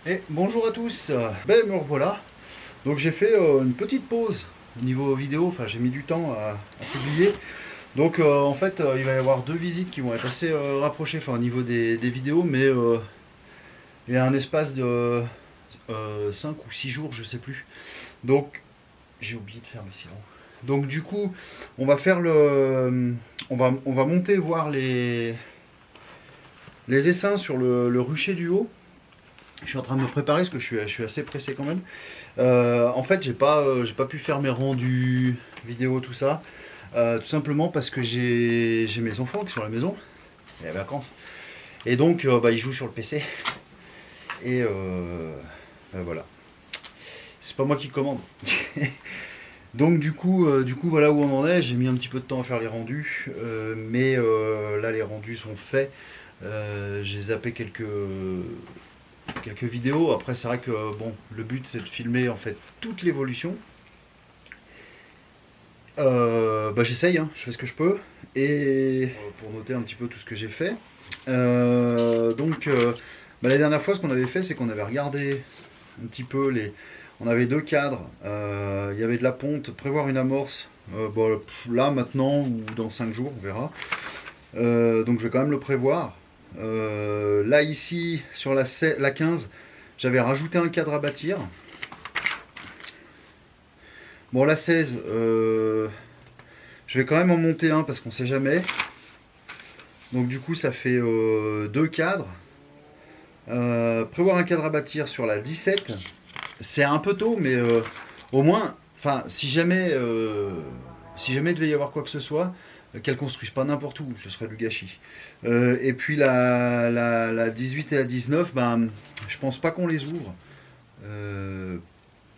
Et bonjour à tous, ben me revoilà. Donc j'ai fait une petite pause au niveau vidéo, enfin j'ai mis du temps à publier. Donc en fait il va y avoir deux visites qui vont être assez rapprochées, enfin au niveau des vidéos, mais il y a un espace de 5 ou 6 jours, je sais plus. Donc j'ai oublié de faire le sirop. Donc du coup on va faire on va monter voir les essaims sur le rucher du haut. Je suis en train de me préparer parce que je suis assez pressé quand même. En fait, j'ai pas pu faire mes rendus vidéo, tout ça. Tout simplement parce que j'ai mes enfants qui sont à la maison, et les vacances. Et donc, bah, ils jouent sur le PC. Et voilà. C'est pas moi qui commande. Donc, du coup, voilà où on en est. J'ai mis un petit peu de temps à faire les rendus. Mais là, les rendus sont faits. J'ai zappé quelques vidéos. Après, c'est vrai que bon, le but c'est de filmer en fait toute l'évolution. Bah, j'essaye, hein, je fais ce que je peux. Et pour noter un petit peu tout ce que j'ai fait. Bah, la dernière fois, ce qu'on avait fait, c'est qu'on avait regardé un petit peu les. On avait deux cadres. Il y avait de la ponte, prévoir une amorce. Bon, là, maintenant, ou dans 5 jours, on verra. Donc je vais quand même le prévoir. Là, ici, sur la 15, j'avais rajouté un cadre à bâtir. Bon, la 16, je vais quand même en monter un parce qu'on sait jamais. Donc du coup, ça fait deux cadres. Prévoir un cadre à bâtir sur la 17, c'est un peu tôt, mais au moins, enfin, si jamais il devait y avoir quoi que ce soit, qu'elle construise pas n'importe où, ce serait du gâchis. Et puis la 18 et la 19, ben, je pense pas qu'on les ouvre. Euh,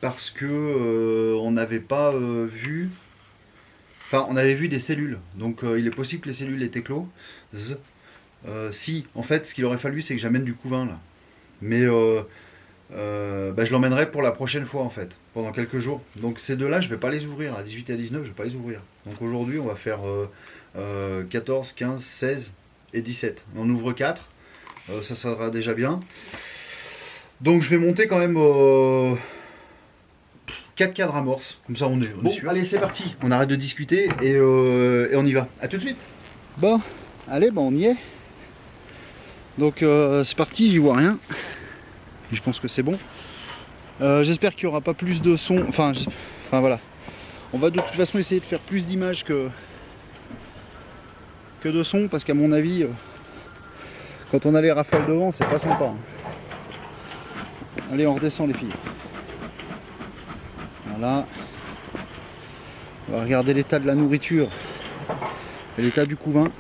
Parce que on n'avait pas vu. Enfin, on avait vu des cellules. Donc il est possible que les cellules étaient closes. Si, en fait, ce qu'il aurait fallu, c'est que j'amène du couvain là. Mais bah, je l'emmènerai pour la prochaine fois en fait, pendant quelques jours. Donc ces deux-là, je vais pas les ouvrir. À 18 et à 19, je vais pas les ouvrir. Donc aujourd'hui, on va faire 14, 15, 16 et 17. On ouvre 4. Ça sera déjà bien. Donc je vais monter quand même 4 cadres amorces. Comme ça, on est sûr. Allez, c'est parti. On arrête de discuter et on y va. A tout de suite. Bon, allez, bon, on y est. Donc c'est parti, j'y vois rien. Je pense que c'est bon. J'espère qu'il n'y aura pas plus de son. Enfin voilà. On va de toute façon essayer de faire plus d'images que de son parce qu'à mon avis, quand on a les rafales devant, c'est pas sympa. Hein. Allez, on redescend les filles. Voilà. On va regarder l'état de la nourriture et l'état du couvain.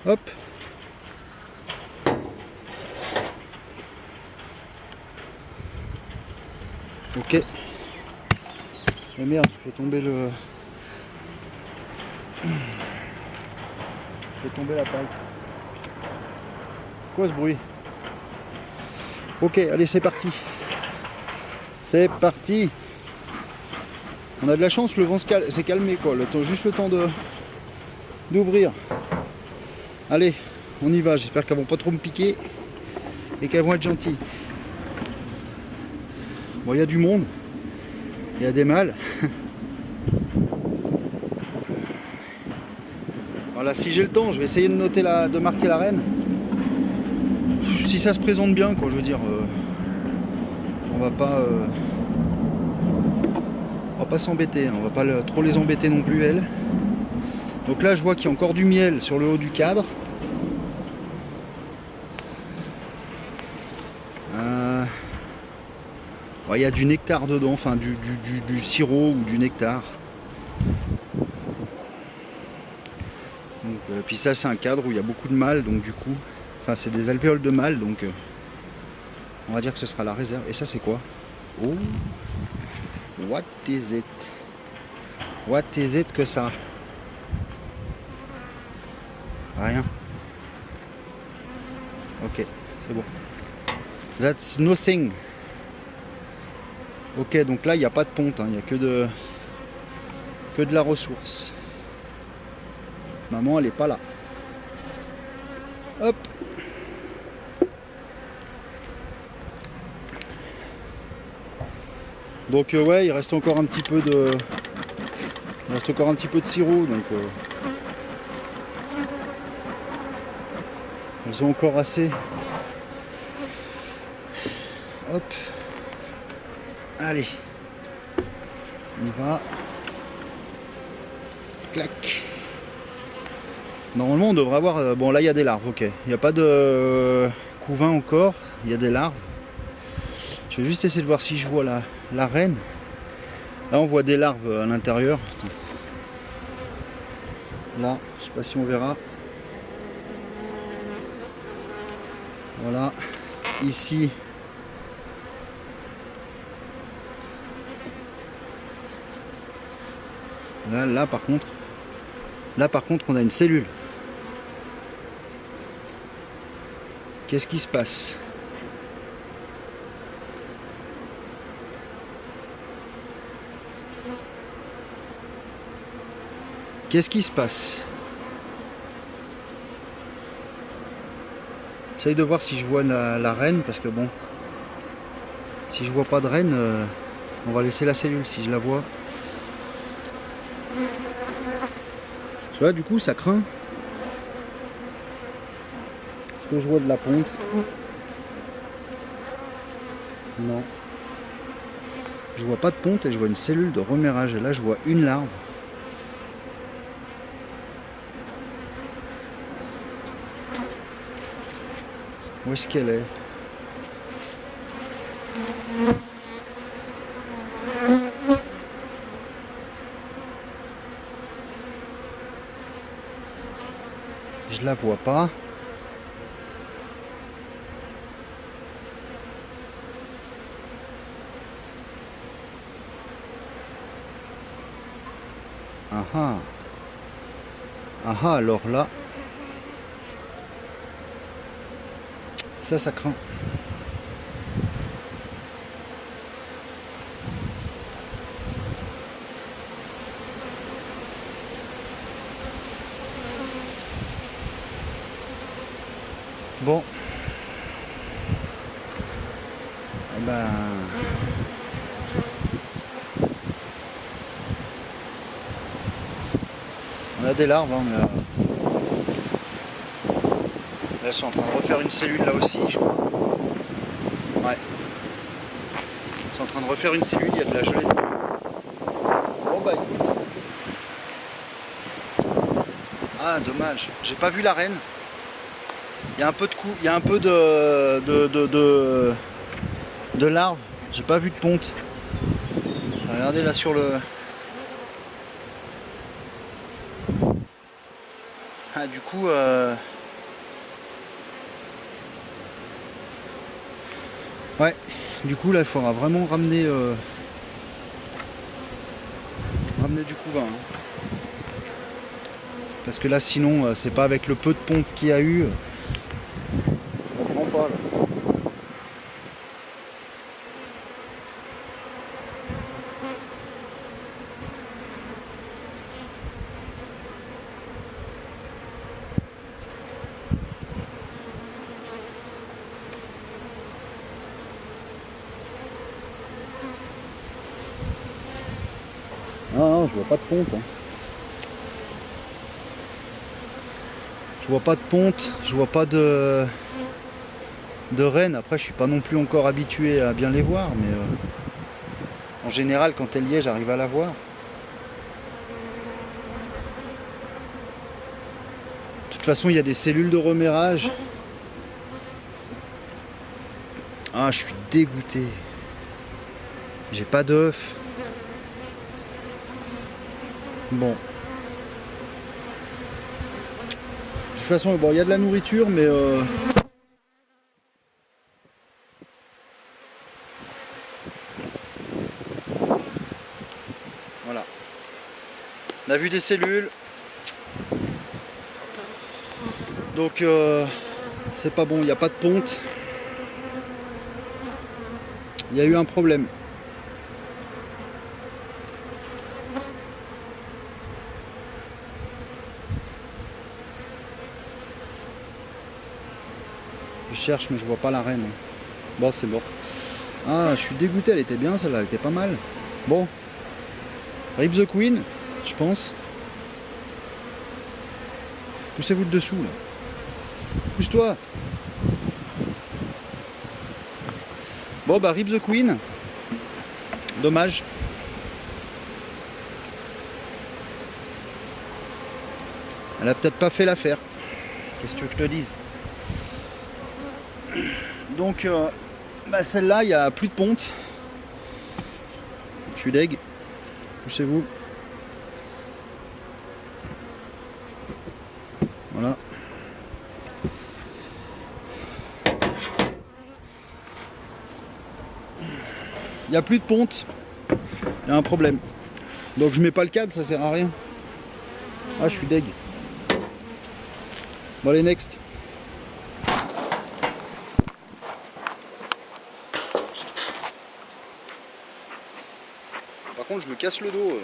Hop. Ok. Oh merde, je fais tomber le. Je fais tomber la paille. Quoi ce bruit? Ok, allez, c'est parti. C'est parti. On a de la chance, le vent s'est calmé quoi. Juste le temps d'ouvrir. Allez, on y va. J'espère qu'elles vont pas trop me piquer et qu'elles vont être gentilles. Bon, il y a du monde. Il y a des mâles. Voilà, si j'ai le temps, je vais essayer de marquer la reine. Si ça se présente bien, quoi, je veux dire, on va pas s'embêter, hein, on va pas trop les embêter non plus elles. Donc là, je vois qu'il y a encore du miel sur le haut du cadre. Il y a du nectar dedans, enfin du sirop ou du nectar. Donc, puis ça, c'est un cadre où il y a beaucoup de mâles, donc du coup, enfin c'est des alvéoles de mâles, donc on va dire que ce sera la réserve. Et ça, c'est quoi? Oh, what is it? What is it que ça? Rien. Ok, c'est bon. That's nothing. Ok, donc là, il n'y a pas de ponte, hein, il n'y a que de la ressource. Maman, elle est pas là. Hop. Donc ouais, il reste encore un petit peu de sirop, donc elles ont encore assez. Hop, allez, on y va. Clac. Normalement on devrait avoir, bon là il y a des larves, ok, il n'y a pas de couvain encore, il y a des larves. Je vais juste essayer de voir si je vois la reine. Là on voit des larves à l'intérieur. Là, je sais pas si on verra. Voilà. Ici. Là par contre. Là par contre on a une cellule. Qu'est-ce qui se passe? Qu'est-ce qui se passe? J'essaye de voir si je vois la reine, parce que bon, si je vois pas de reine, on va laisser la cellule si je la vois. Tu vois, du coup ça craint. Est-ce que je vois de la ponte? Non. Je vois pas de ponte et je vois une cellule de remération. Et là je vois une larve. Où est-ce qu'elle est? Je la vois pas. Ah ah. Ah ah, alors là. Ça craint. Bon. Eh ben... On a des larves, hein, mais... Là, ils sont en train de refaire une cellule là aussi, je crois. Ouais. Ils sont en train de refaire une cellule, il y a de la gelée. Bon bah écoute. Ah, dommage. J'ai pas vu la reine. Il y a un peu de coup, il y a un peu de larves. J'ai pas vu de ponte. Regardez là sur le... Ah, du coup... Ouais, du coup là il faudra vraiment ramener du couvain, hein. Parce que là sinon c'est pas avec le peu de ponte qu'il y a eu. Je comprends pas là. Non, je vois pas de ponte, hein. Je vois pas de ponte, je vois pas de reine. Après je suis pas non plus encore habitué à bien les voir, mais en général quand elle y est j'arrive à la voir. De toute façon il y a des cellules de remération. Ah, je suis dégoûté. J'ai pas d'œuf. Bon. De toute façon, bon, il y a de la nourriture, mais voilà. On a vu des cellules. Donc c'est pas bon, il n'y a pas de ponte. Il y a eu un problème. Je cherche mais je vois pas la reine. Bon, c'est bon. Ah, je suis dégoûté, elle était bien celle-là, elle était pas mal. Bon, Rip the Queen, je pense. Poussez-vous de dessous là. Pousse-toi. Bon bah Rip the Queen. Dommage. Elle a peut-être pas fait l'affaire. Qu'est-ce que tu veux que je te dise? Donc bah celle-là, il n'y a plus de ponte. Je suis deg. Poussez-vous. Voilà. Il n'y a plus de ponte. Il y a un problème. Donc je mets pas le cadre, ça sert à rien. Ah, je suis deg. Bon allez, next. Par contre, je me casse le dos.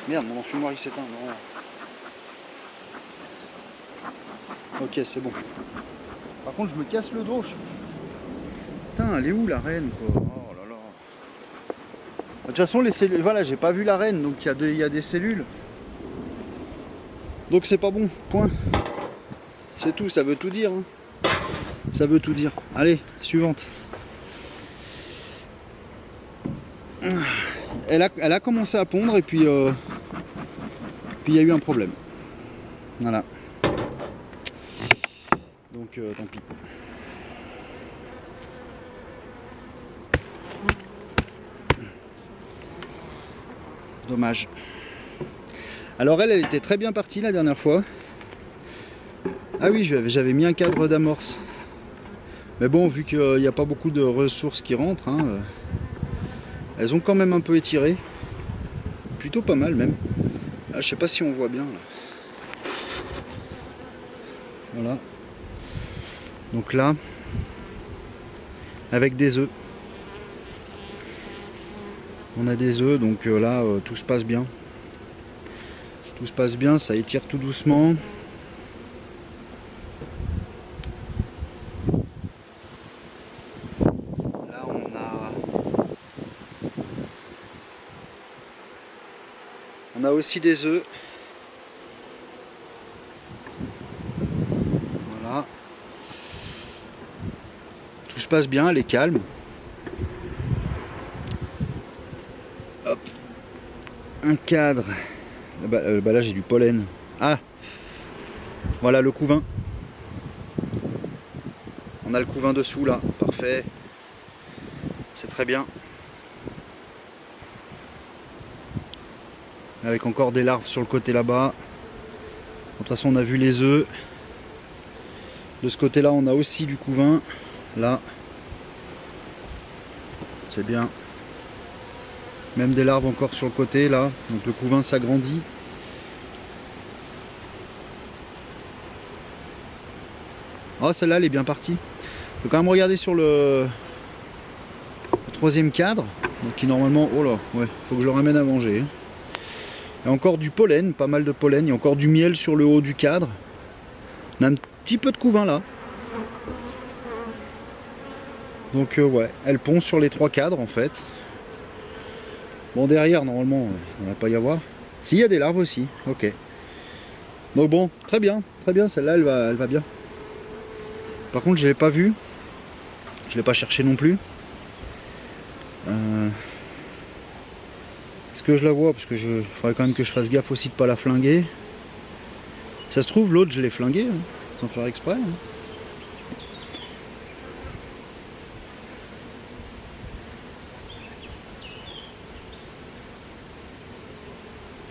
Merde, mon enfumoir il s'éteint. Non. Ok, c'est bon. Par contre, je me casse le dos. Putain, elle est où la reine quoi? Oh là là. De toute façon, les cellules. Voilà, j'ai pas vu la reine, donc il y a des cellules. Donc c'est pas bon. Point. C'est tout, ça veut tout dire. Hein. Ça veut tout dire. Allez, suivante. Elle a commencé à pondre et puis il y a eu un problème. Voilà. Donc tant pis. Dommage. Alors elle était très bien partie la dernière fois. Ah oui, j'avais mis un cadre d'amorce. Mais bon, vu qu'il n'y a pas beaucoup de ressources qui rentrent, hein, elles ont quand même un peu étiré. Plutôt pas mal même. Là, je sais pas si on voit bien. Là. Voilà. Donc là, avec des œufs. On a des œufs, donc là, tout se passe bien. Tout se passe bien, ça étire tout doucement. Là, on a aussi des œufs. Voilà. Tout se passe bien, elle est calme. Hop. Un cadre. Bah là j'ai du pollen. Ah, voilà le couvain. On a le couvain dessous là, parfait. C'est très bien. Avec encore des larves sur le côté là-bas. De toute façon on a vu les œufs. De ce côté là on a aussi du couvain. Là. C'est bien. Même des larves encore sur le côté là. Donc le couvain s'agrandit. Oh celle-là elle est bien partie. Il faut quand même regarder sur le troisième cadre. Donc qui normalement. Oh là, ouais, faut que je le ramène à manger. Il y a encore du pollen, pas mal de pollen. Il y a encore du miel sur le haut du cadre. On a un petit peu de couvain là. Donc ouais, elle pond sur les trois cadres en fait. Bon derrière normalement il ne va pas y avoir. Si, il y a des larves aussi, ok. Donc bon, très bien, celle-là elle va bien. Par contre je ne l'ai pas vue. Je ne l'ai pas cherché non plus. Est-ce que je la vois? Parce que il faudrait quand même que je fasse gaffe aussi de ne pas la flinguer. Ça se trouve l'autre je l'ai flingué, hein, sans faire exprès. Hein.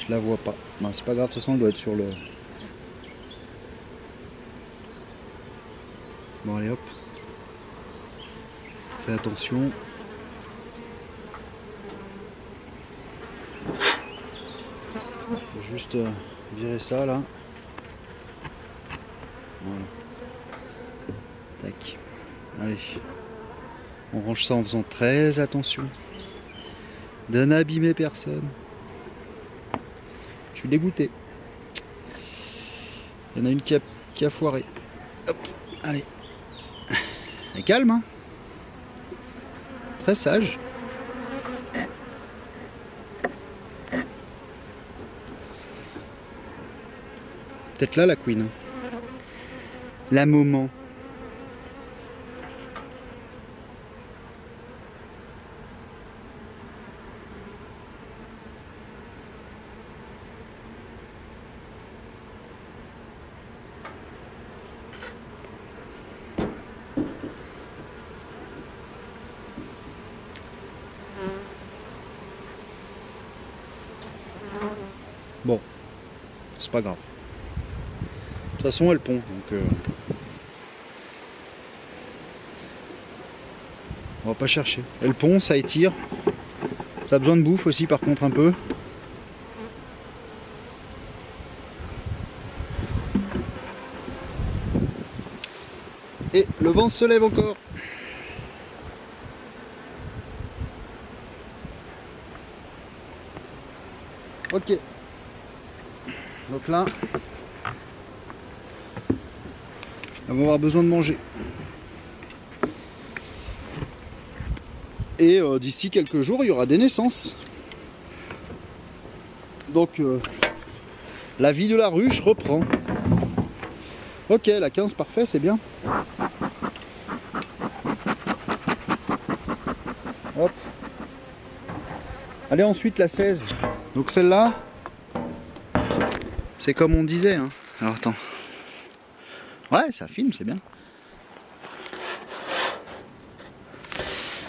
Je la vois pas. Non, c'est pas grave, de toute façon elle doit être sur le... Bon allez hop. Fais attention. Faut juste virer ça là. Voilà. Tac. Allez. On range ça en faisant très attention. De n'abîmer personne. Je suis dégoûté. Il y en a une qui a foiré. Hop. Allez. Et calme hein. très sage. Peut-être là la queen. La maman. Bon, c'est pas grave. De toute façon, elle pond, donc on va pas chercher. Elle pond, ça étire. Ça a besoin de bouffe aussi, par contre, un peu. Et le vent se lève encore. Ok. Donc là, on va avoir besoin de manger. Et d'ici quelques jours, il y aura des naissances. Donc, la vie de la ruche reprend. Ok, la 15, parfait, c'est bien. Hop. Allez, ensuite la 16. Donc celle-là, c'est comme on disait. Hein. Alors attends. Ouais, ça filme, c'est bien.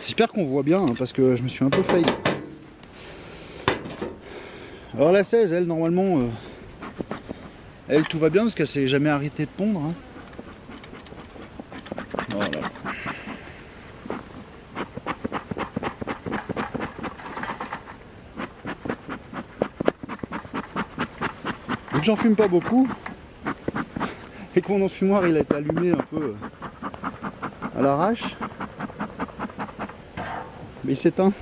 J'espère qu'on voit bien, hein, parce que je me suis un peu failli. Alors la 16, elle, normalement, elle, tout va bien, parce qu'elle s'est jamais arrêtée de pondre. Hein. Voilà. Vu que j'en fume pas beaucoup, et que mon enfumoir il a été allumé un peu à l'arrache, mais il s'éteint.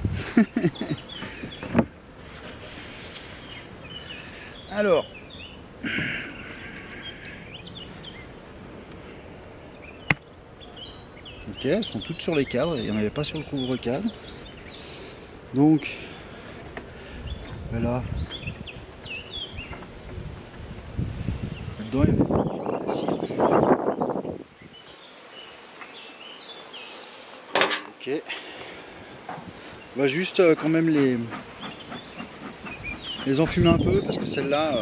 Alors, ok, elles sont toutes sur les cadres, il n'y en avait pas sur le couvre-cadre. Donc, là, dedans, il y avait ok. On va juste quand même les enfumer un peu parce que celle-là,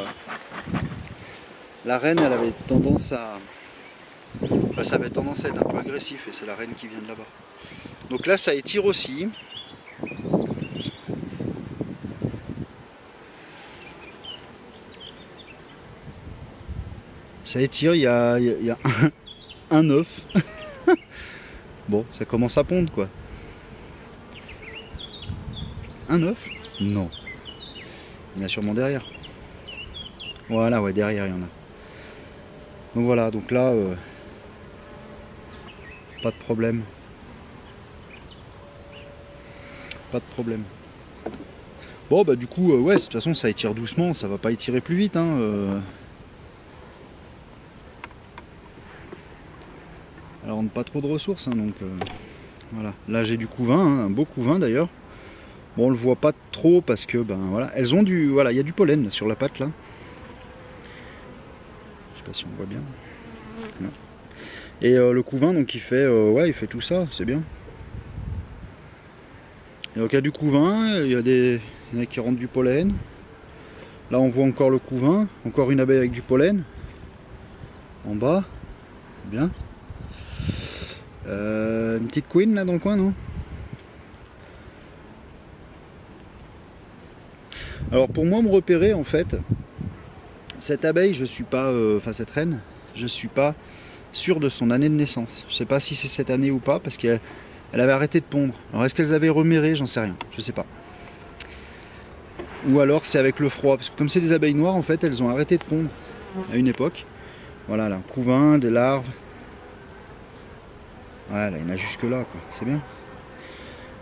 la reine, elle avait tendance à, enfin, ça avait tendance à être un peu agressif et c'est la reine qui vient de là-bas. Donc là, ça étire aussi. Ça étire, il y a un œuf. Bon, ça commence à pondre quoi. Un œuf? Non. Il y en a sûrement derrière. Voilà, ouais, derrière il y en a. Donc voilà, donc là, pas de problème. Pas de problème. Bon, bah du coup, ouais, de toute façon, ça étire doucement, ça va pas étirer plus vite. Hein, Alors, on n'a pas trop de ressources, hein, donc voilà. Là, j'ai du couvain, hein, un beau couvain d'ailleurs. Bon, on le voit pas trop parce que, ben voilà, elles ont du, voilà, il y a du pollen là, sur la patte là. Je sais pas si on voit bien. Non. Et le couvain, donc il fait, ouais, il fait tout ça, c'est bien. Et donc il y a du couvain, il y en a qui rentrent du pollen. Là, on voit encore le couvain, encore une abeille avec du pollen. En bas, bien. Une petite queen là dans le coin, non? Alors pour moi me repérer en fait, cette abeille je suis pas, enfin cette reine, je suis pas sûr de son année de naissance. Je sais pas si c'est cette année ou pas parce qu'elle avait arrêté de pondre. Alors est-ce qu'elles avaient reméré? J'en sais rien, je sais pas. Ou alors c'est avec le froid, parce que comme c'est des abeilles noires en fait, elles ont arrêté de pondre à une époque. Voilà là, couvain, des larves. Ouais, là il y en a jusque là quoi, c'est bien.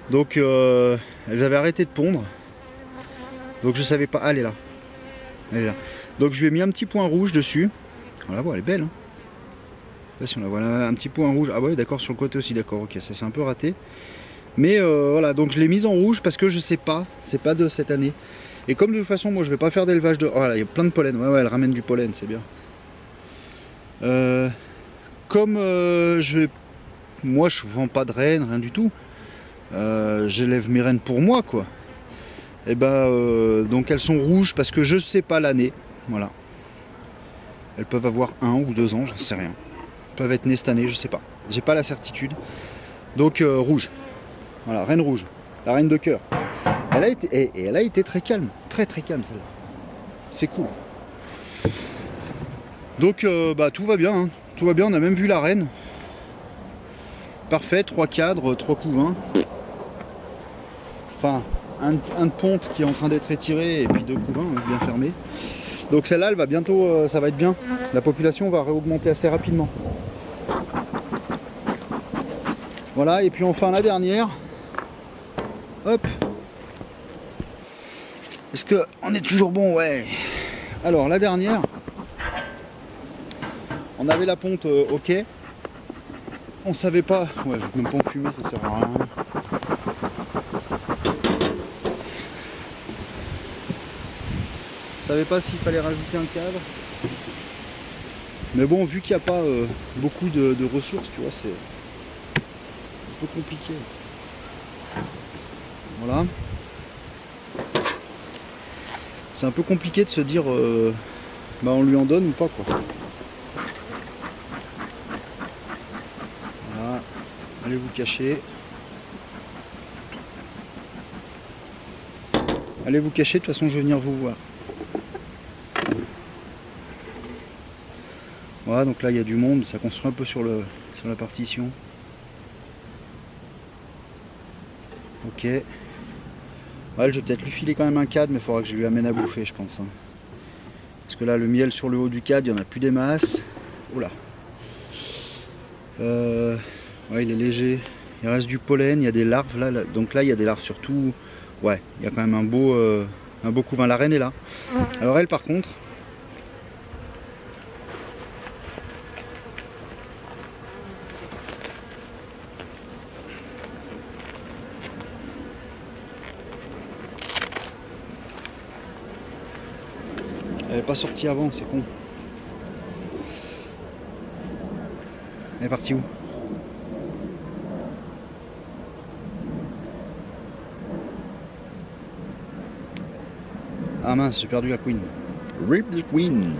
Donc elles avaient arrêté de pondre. Donc je savais pas. Ah, elle est là. Elle est là. Donc je lui ai mis un petit point rouge dessus. On la voit, elle est belle. Hein. Là, si on la voit là, un petit point rouge. Ah ouais, d'accord, sur le côté aussi, d'accord. Ok, ça c'est un peu raté. Mais voilà, donc je l'ai mise en rouge parce que je sais pas, c'est pas de cette année. Et comme de toute façon, moi je vais pas faire d'élevage de... Voilà, il y a plein de pollen. Ouais, elle ramène du pollen, c'est bien. Comme moi je vends pas de rennes, rien du tout. J'élève mes rennes pour moi, quoi. Et donc elles sont rouges parce que je sais pas l'année. Voilà. Elles peuvent avoir 1 ou 2 ans, j'en sais rien. Elles peuvent être nées cette année, je sais pas. J'ai pas la certitude. Donc rouge. Voilà, reine rouge. La reine de cœur. Elle a été très calme. Très très calme celle-là. C'est cool. Donc tout va bien. Hein. Tout va bien, on a même vu la reine. Parfait, 3 cadres, 3 couvains. Enfin, un de ponte qui est en train d'être étiré et puis 2 couvains bien fermés. Donc celle-là, elle va bientôt, ça va être bien. La population va réaugmenter assez rapidement. Voilà, et puis enfin la dernière. Hop. Est-ce qu'on est toujours bon? Ouais. Alors la dernière. On avait la ponte ok. On savait pas. Ouais, je vais même pas en fumer, ça sert à rien. On savait pas s'il fallait rajouter un cadre. Mais bon, vu qu'il n'y a pas beaucoup de ressources, tu vois, c'est un peu compliqué. Voilà. C'est un peu compliqué de se dire on lui en donne ou pas, quoi. Voilà. Allez vous cacher. Allez vous cacher, de toute façon je vais venir vous voir. Voilà, donc là il y a du monde, ça construit un peu sur la partition. Ok. Ouais, je vais peut-être lui filer quand même un cadre, mais il faudra que je lui amène à bouffer, je pense. Hein. Parce que là, le miel sur le haut du cadre, il n'y en a plus des masses. Oula. Ouais, il est léger. Il reste du pollen, il y a des larves là. Donc là, il y a des larves surtout. Ouais, il y a quand même un beau couvain. La reine est là. Alors elle, par contre, elle n'est pas sortie avant, c'est con. Elle est partie où? Ah mince, j'ai perdu la queen. Rip the queen.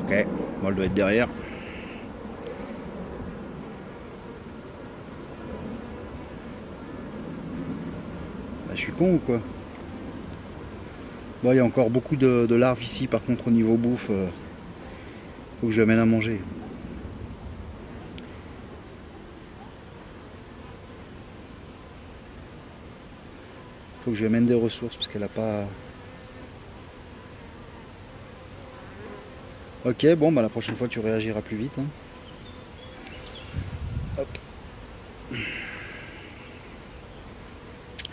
Ok, bon, elle doit être derrière. Bah, je suis con ou quoi? Bon, il y a encore beaucoup de larves ici, par contre au niveau bouffe, faut que je l'amène à manger. Faut que je lui amène des ressources parce qu'elle a pas... Ok, bon, bah la prochaine fois tu réagiras plus vite. Hein. Hop.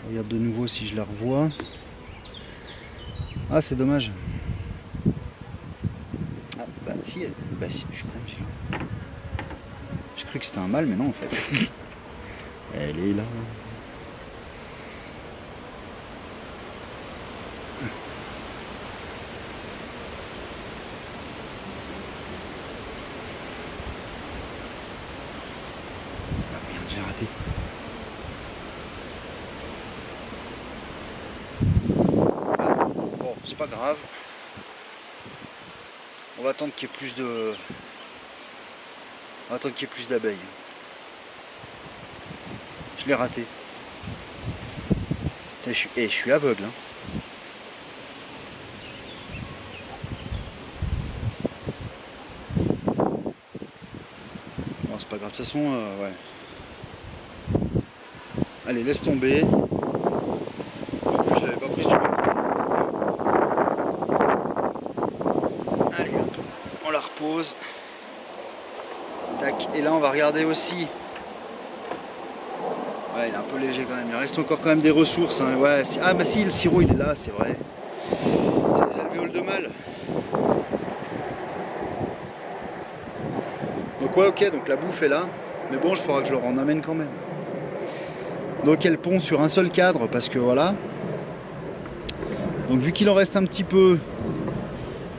Regarde de nouveau si je la revois. Ah, c'est dommage. Ah, bah si, je crois. Je crois que c'était un mâle, mais non en fait. Elle est là. Ah merde, j'ai raté. Ah, bon, c'est pas grave. On va attendre qu'il y ait plus de... On va attendre qu'il y ait plus d'abeilles. Je l'ai raté. Je suis aveugle. Hein. Bon, c'est pas grave. De toute façon, ouais. Allez, laisse tomber. En plus, j'avais pas pris ce truc. Allez, hop. On la repose. Tac. Et là, on va regarder aussi. Ouais, il est un peu léger quand même. Il reste encore quand même des ressources. Hein. Ouais, ah bah si, le sirop il est là, c'est vrai. C'est les alvéoles de mâle. Donc ouais, ok, donc la bouffe est là. Mais bon, il faudra que je leur en amène quand même. Donc elle pond sur un seul cadre parce que voilà. Donc vu qu'il en reste un petit peu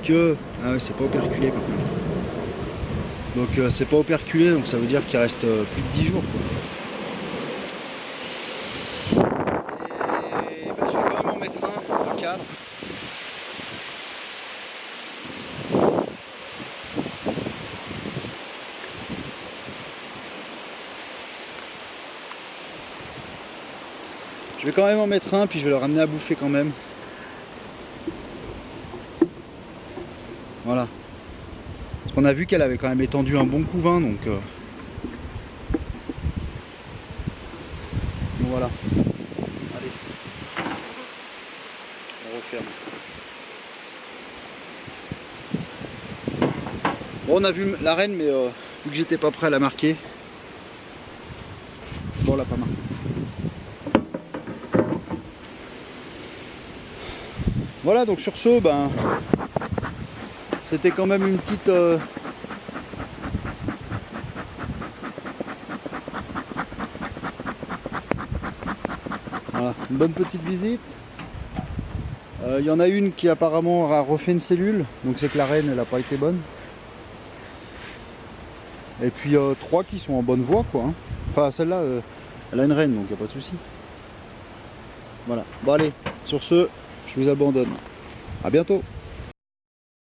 que... Ah ouais, c'est pas operculé par contre. Donc c'est pas operculé, donc ça veut dire qu'il reste plus de 10 jours quoi. Et bah, je vais quand même en mettre un de cadre. Je vais quand même en mettre un, puis je vais le ramener à bouffer quand même. Voilà. Parce qu'on a vu qu'elle avait quand même étendu un bon couvain, donc voilà. Allez. On referme. Bon, on a vu la reine, mais vu que j'étais pas prêt à la marquer, bon, on l'a pas marqué. Voilà, donc sur ce, ben, c'était quand même une petite... Voilà, une bonne petite visite. Il y en a une qui apparemment a refait une cellule, donc c'est que la reine elle n'a pas été bonne. Et puis 3 qui sont en bonne voie quoi. Hein. Enfin celle-là, elle a une reine donc il n'y a pas de souci. Voilà, bon allez, sur ce, je vous abandonne. À bientôt.